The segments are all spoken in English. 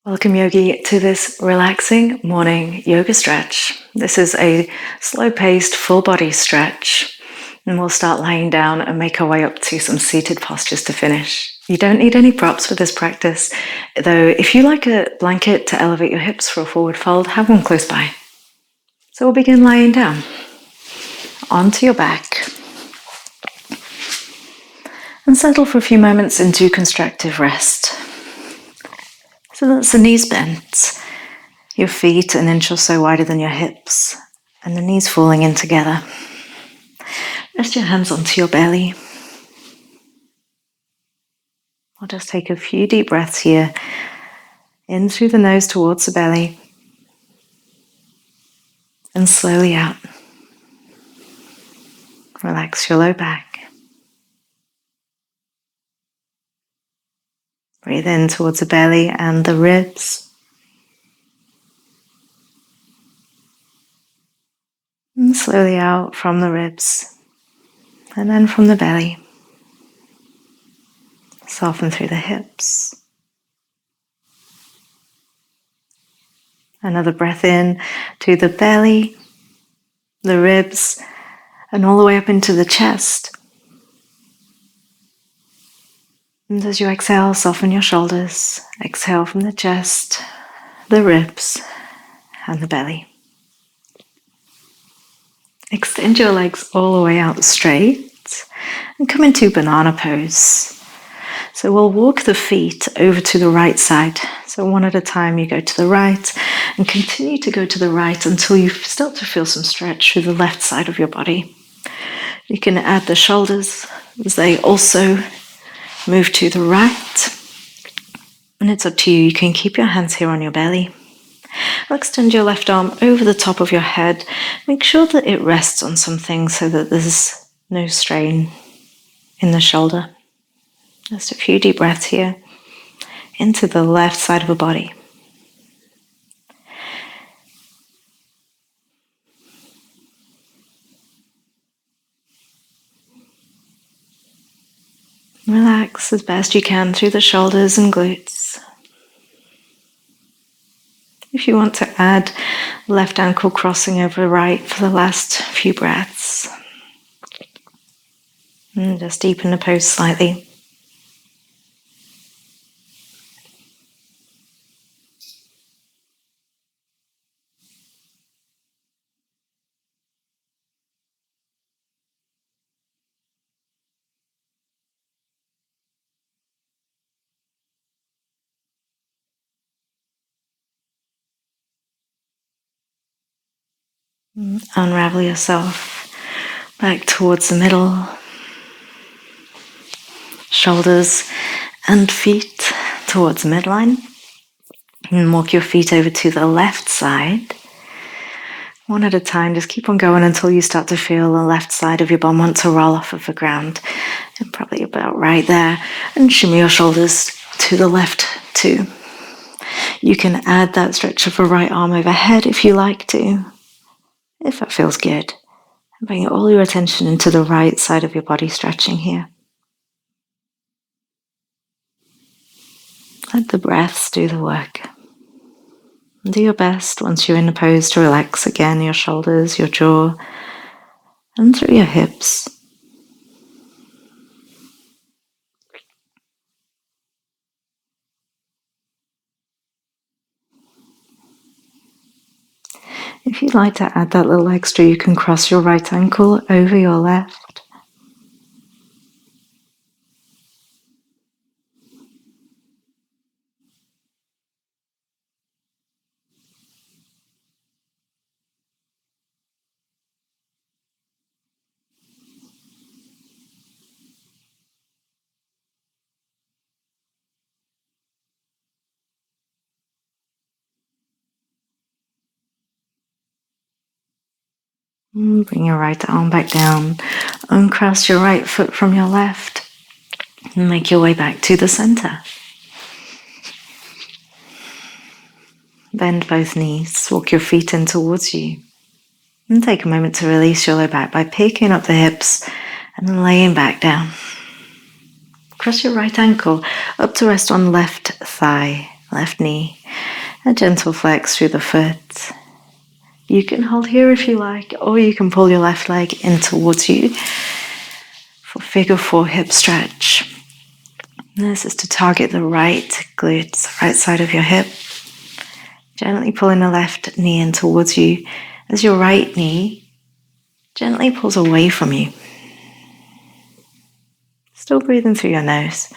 Welcome, yogi, to this relaxing morning yoga stretch. This is a slow-paced full body stretch, and we'll start lying down and make our way up to some seated postures to finish. You don't need any props for this practice, though if you like a blanket to elevate your hips for a forward fold, have one close by. So we'll begin lying down onto your back and settle for a few moments into constructive rest. So that's the knees bent, your feet an inch or so wider than your hips, and the knees falling in together. Rest your hands onto your belly. I'll just take a few deep breaths here, in through the nose towards the belly, and slowly out. Relax your low back. Breathe in towards the belly and the ribs. And slowly out from the ribs, and then from the belly. Soften through the hips. Another breath in to the belly, the ribs, and all the way up into the chest. And as you exhale, soften your shoulders. Exhale from the chest, the ribs, and the belly. Extend your legs all the way out straight and come into banana pose. So we'll walk the feet over to the right side. So one at a time you go to the right and continue to go to the right until you start to feel some stretch through the left side of your body. You can add the shoulders as they also move to the right. And it's up to you. You can keep your hands here on your belly. I'll extend your left arm over the top of your head. Make sure that it rests on something so that there's no strain in the shoulder. Just a few deep breaths here into the left side of the body. Relax as best you can through the shoulders and glutes. If you want to add left ankle crossing over right for the last few breaths. And just deepen the pose slightly. Unravel yourself back towards the middle. Shoulders and feet towards the midline. And walk your feet over to the left side. One at a time, just keep on going until you start to feel the left side of your bum want to roll off of the ground. And probably about right there. And shimmy your shoulders to the left too. You can add that stretch of a right arm overhead if you like to, if that feels good. And bring all your attention into the right side of your body stretching here. Let the breaths do the work. Do your best once you're in the pose to relax again your shoulders, your jaw, and through your hips. If you'd like to add that little extra, you can cross your right ankle over your left. Bring your right arm back down. Uncross your right foot from your left. And make your way back to the center. Bend both knees. Walk your feet in towards you. And take a moment to release your low back by picking up the hips and then laying back down. Cross your right ankle up to rest on left thigh. left knee, a gentle flex through the foot. You can hold here if you like, or you can pull your left leg in towards you for figure 4 hip stretch. This is to target the right glute, the right side of your hip. Gently pulling the left knee in towards you as your right knee gently pulls away from you. Still breathing through your nose.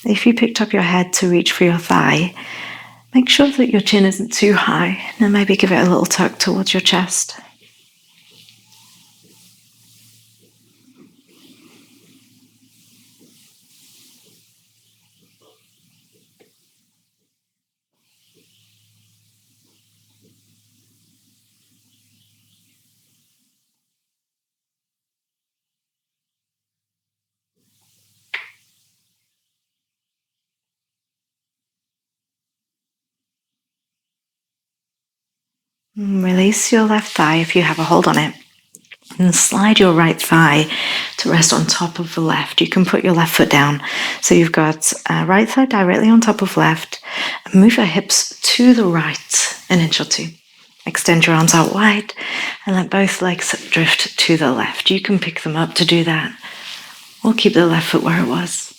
If you picked up your head to reach for your thigh, make sure that your chin isn't too high, and maybe give it a little tuck towards your chest. Release your left thigh if you have a hold on it. And slide your right thigh to rest on top of the left. You can put your left foot down. So you've got right thigh directly on top of left. And move your hips to the right an inch or two. Extend your arms out wide and let both legs drift to the left. You can pick them up to do that, or keep the left foot where it was.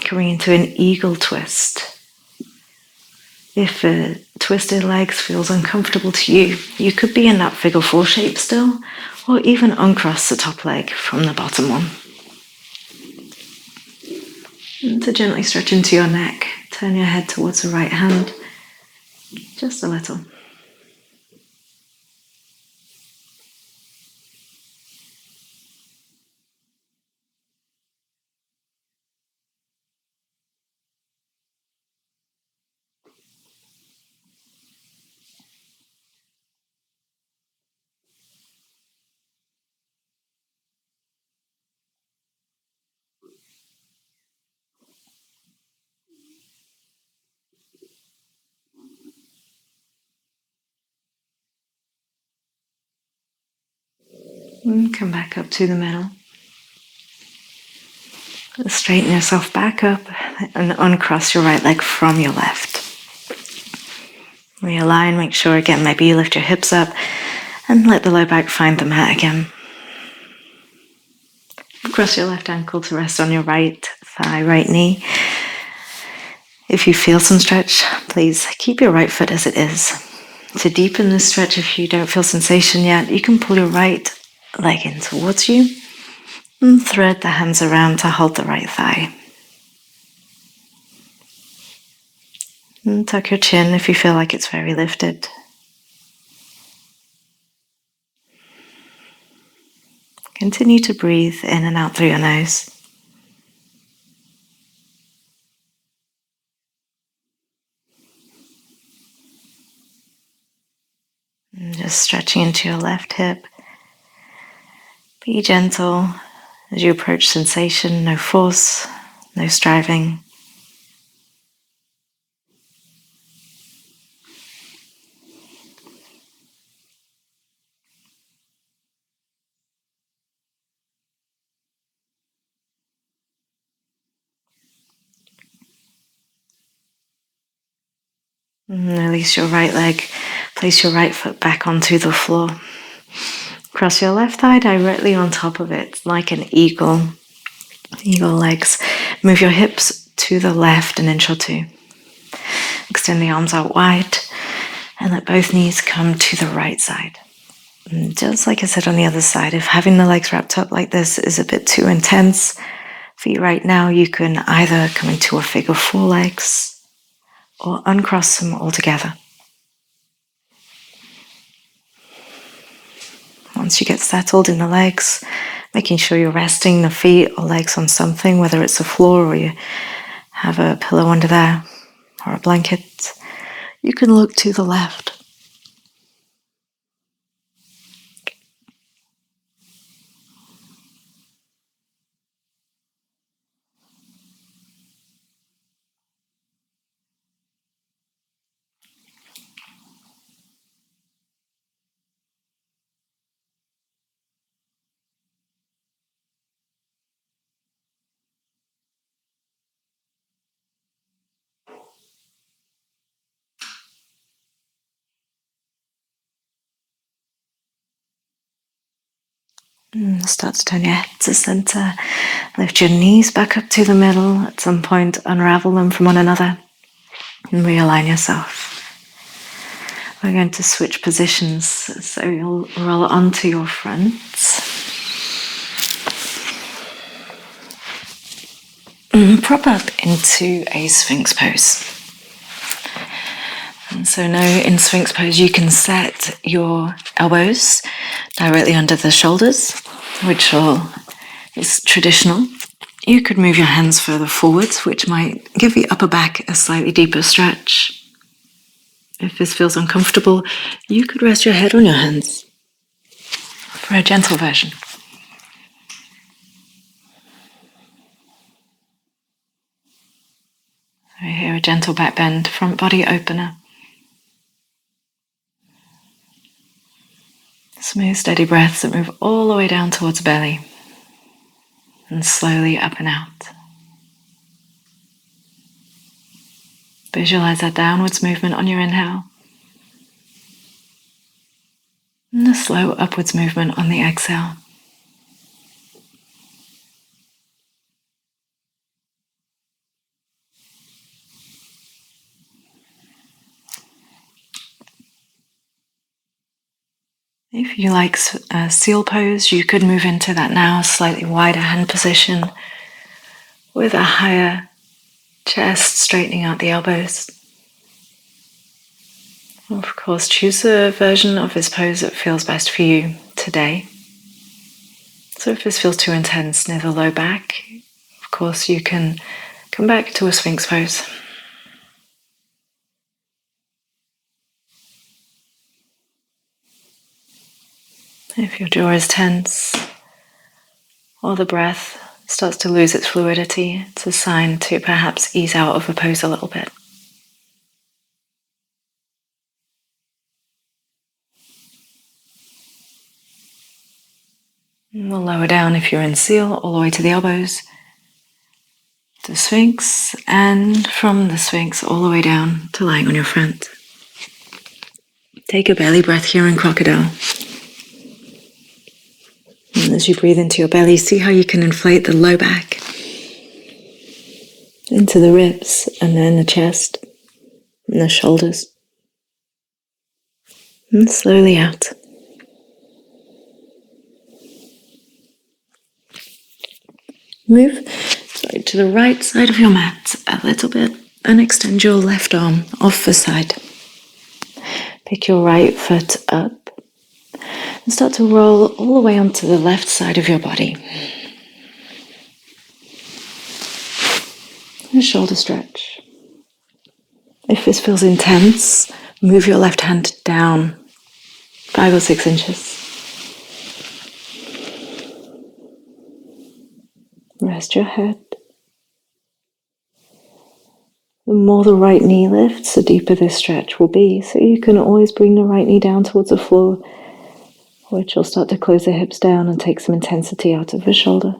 Coming into an eagle twist. If twisted legs feels uncomfortable to you, you could be in that figure 4 shape still, or even uncross the top leg from the bottom one. And to gently stretch into your neck, turn your head towards the right hand, just a little. And come back up to the middle. Straighten yourself back up and uncross your right leg from your left. Realign, make sure again, maybe you lift your hips up and let the low back find the mat again. Cross your left ankle to rest on your right thigh, right knee. If you feel some stretch, please keep your right foot as it is. To deepen this stretch, if you don't feel sensation yet, you can pull your right leg in towards you and thread the hands around to hold the right thigh. And tuck your chin if you feel like it's very lifted. Continue to breathe in and out through your nose. And just stretching into your left hip. Be gentle as you approach sensation, no force, no striving. And release your right leg, place your right foot back onto the floor. Cross your left thigh directly on top of it, like an eagle. Eagle legs. Move your hips to the left an inch or two. Extend the arms out wide and let both knees come to the right side. And just like I said on the other side, if having the legs wrapped up like this is a bit too intense for you right now, you can either come into a figure 4 legs or uncross them altogether. Once you get settled in the legs, making sure you're resting the feet or legs on something, whether it's a floor or you have a pillow under there or a blanket, you can look to the left. Start to turn your head to center. Lift your knees back up to the middle. At some point, unravel them from one another and realign yourself. We're going to switch positions, so you'll roll onto your front. And prop up into a Sphinx pose. And so now in Sphinx pose, you can set your elbows directly under the shoulders, which is traditional. You could move your hands further forwards, which might give the upper back a slightly deeper stretch. If this feels uncomfortable, you could rest your head on your hands for a gentle version. So here, a gentle back bend, front body opener. Smooth, steady breaths that move all the way down towards the belly and slowly up and out. Visualize that downwards movement on your inhale and the slow upwards movement on the exhale. If you like a seal pose, you could move into that now slightly wider hand position with a higher chest, straightening out the elbows. Of course, choose a version of this pose that feels best for you today. So if this feels too intense near the low back, of course you can come back to a Sphinx pose. If your jaw is tense or the breath starts to lose its fluidity, it's a sign to perhaps ease out of a pose a little bit. And we'll lower down if you're in seal all the way to the elbows, to Sphinx, and from the Sphinx all the way down to lying on your front. Take a belly breath here in crocodile. And as you breathe into your belly, see how you can inflate the low back into the ribs and then the chest and the shoulders. And slowly out. Move to the right side of your mat a little bit and extend your left arm off the side. Pick your right foot up and start to roll all the way onto the left side of your body. And shoulder stretch. If this feels intense, move your left hand down 5 or 6 inches. Rest your head. The more the right knee lifts, the deeper this stretch will be. So you can always bring the right knee down towards the floor, which will start to close the hips down and take some intensity out of the shoulder.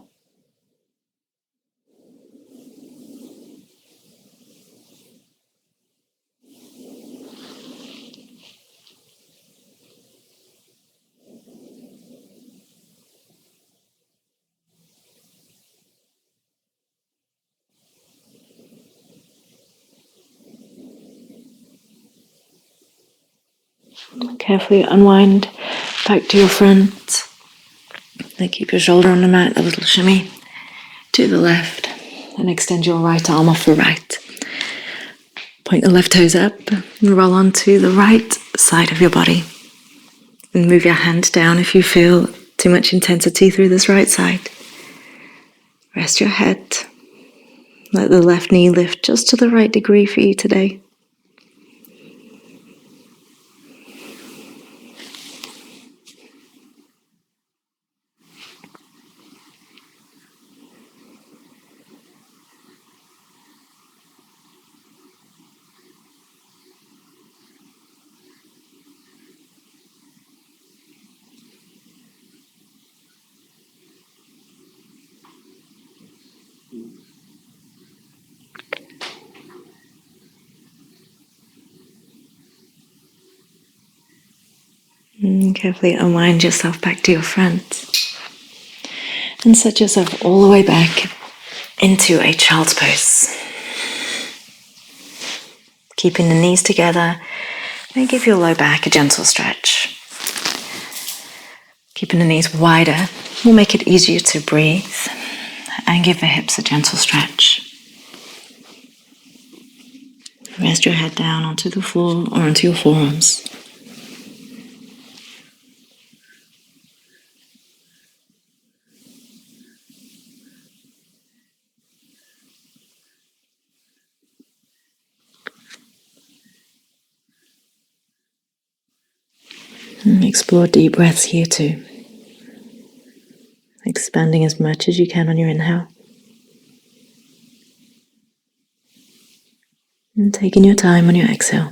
Carefully unwind back to your front. Then keep your shoulder on the mat, a little shimmy to the left, and extend your right arm off the right. Point the left toes up and roll onto the right side of your body. And move your hand down if you feel too much intensity through this right side. Rest your head. Let the left knee lift just to the right degree for you today. And carefully unwind yourself back to your front. And set yourself all the way back into a child's pose. Keeping the knees together, and give your low back a gentle stretch. Keeping the knees wider will make it easier to breathe, and give the hips a gentle stretch. Rest your head down onto the floor or onto your forearms. And explore deep breaths here too. Expanding as much as you can on your inhale. And taking your time on your exhale.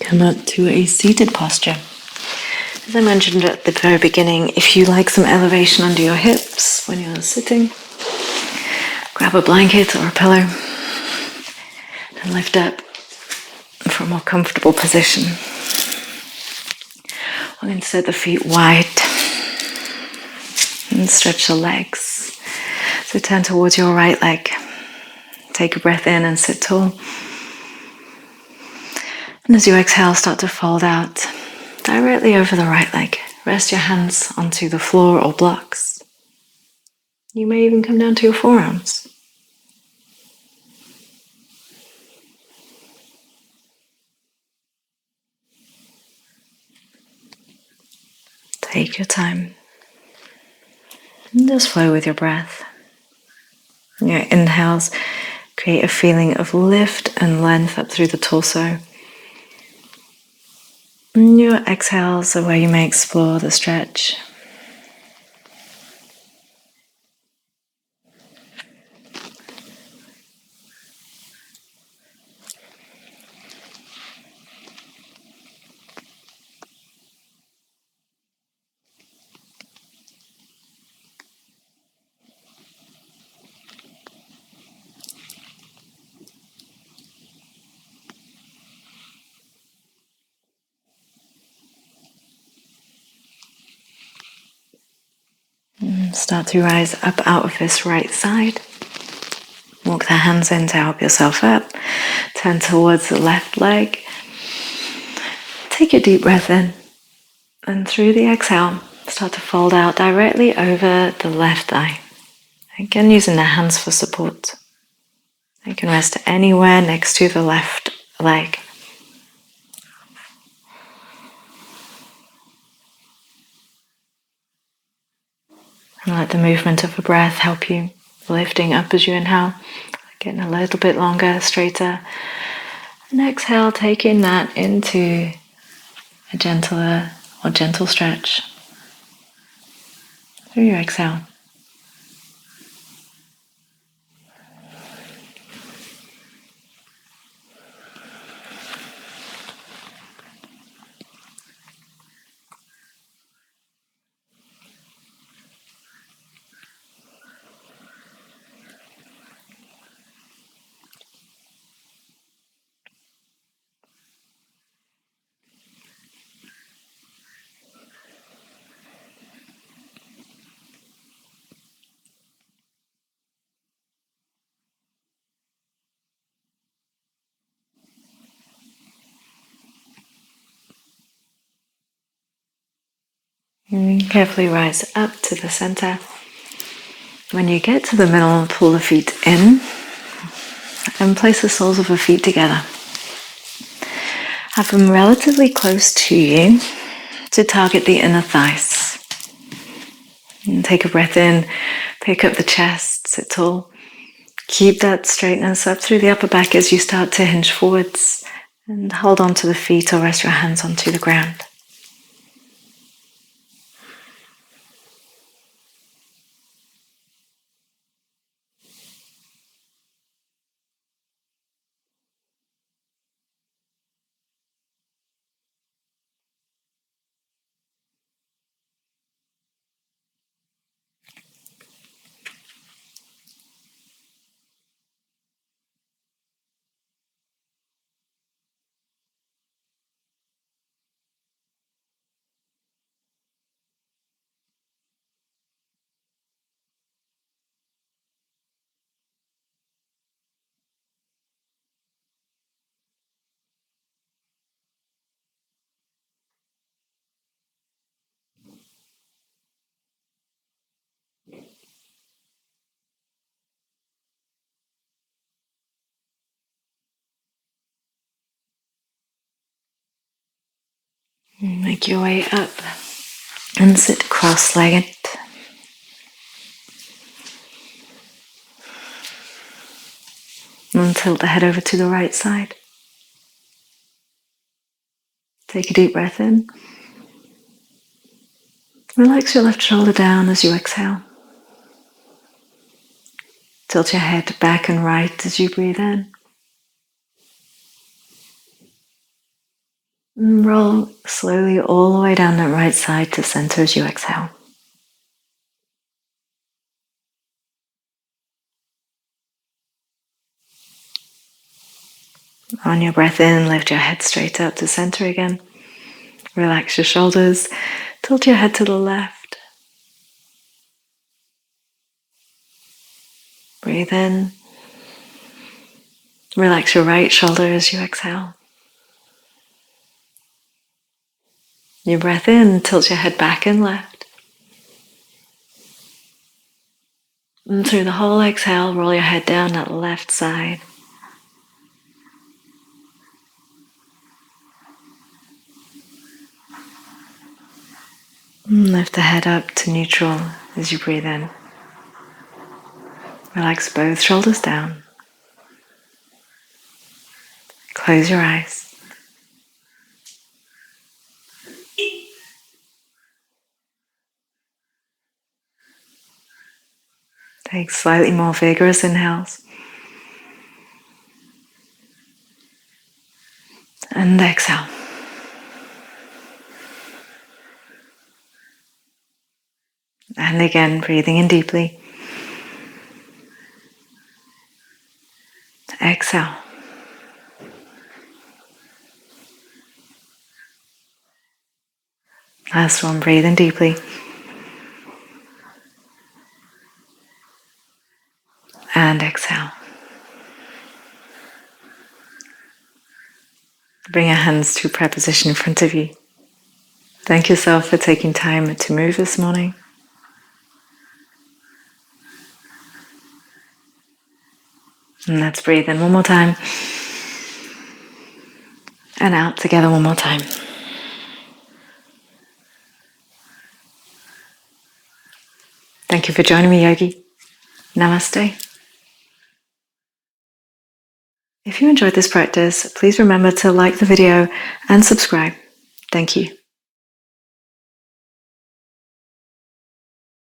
Come up to a seated posture. As I mentioned at the very beginning, if you like some elevation under your hips when you're sitting, grab a blanket or a pillow and lift up for a more comfortable position. We're going to set the feet wide and stretch the legs. So turn towards your right leg. Take a breath in and sit tall. And as you exhale, start to fold out directly over the right leg. Rest your hands onto the floor or blocks. You may even come down to your forearms. Take your time. And just flow with your breath. Your inhales create a feeling of lift and length up through the torso. And your exhales are where you may explore the stretch. Start to rise up out of this right side. Walk the hands in to help yourself up. Turn towards the left leg. Take a deep breath in. And through the exhale, start to fold out directly over the left thigh. Again, using the hands for support. You can rest anywhere next to the left leg. And let the movement of the breath help you, lifting up as you inhale, getting a little bit longer, straighter. And exhale, taking that into a gentler or gentle stretch through your exhale. And carefully rise up to the center. When you get to the middle, pull the feet in and place the soles of the feet together. Have them relatively close to you to target the inner thighs. And take a breath in, pick up the chest, sit tall. Keep that straightness up through the upper back as you start to hinge forwards, and hold on to the feet or rest your hands onto the ground. Make your way up and sit cross-legged. And tilt the head over to the right side. Take a deep breath in. Relax your left shoulder down as you exhale. Tilt your head back and right as you breathe in. And roll slowly all the way down that right side to center as you exhale. On your breath in, lift your head straight up to center again. Relax your shoulders. Tilt your head to the left. Breathe in. Relax your right shoulder as you exhale. Your breath in, tilt your head back and left. And through the whole exhale, roll your head down that left side. And lift the head up to neutral as you breathe in. Relax both shoulders down. Close your eyes. Take slightly more vigorous inhales. And exhale. And again, breathing in deeply. Exhale. Last one, breathe in deeply. And exhale. Bring your hands to prayer position in front of you. Thank yourself for taking time to move this morning. And let's breathe in one more time. And out together one more time. Thank you for joining me, Yogi. Namaste. If you enjoyed this practice, please remember to like the video and subscribe. Thank you.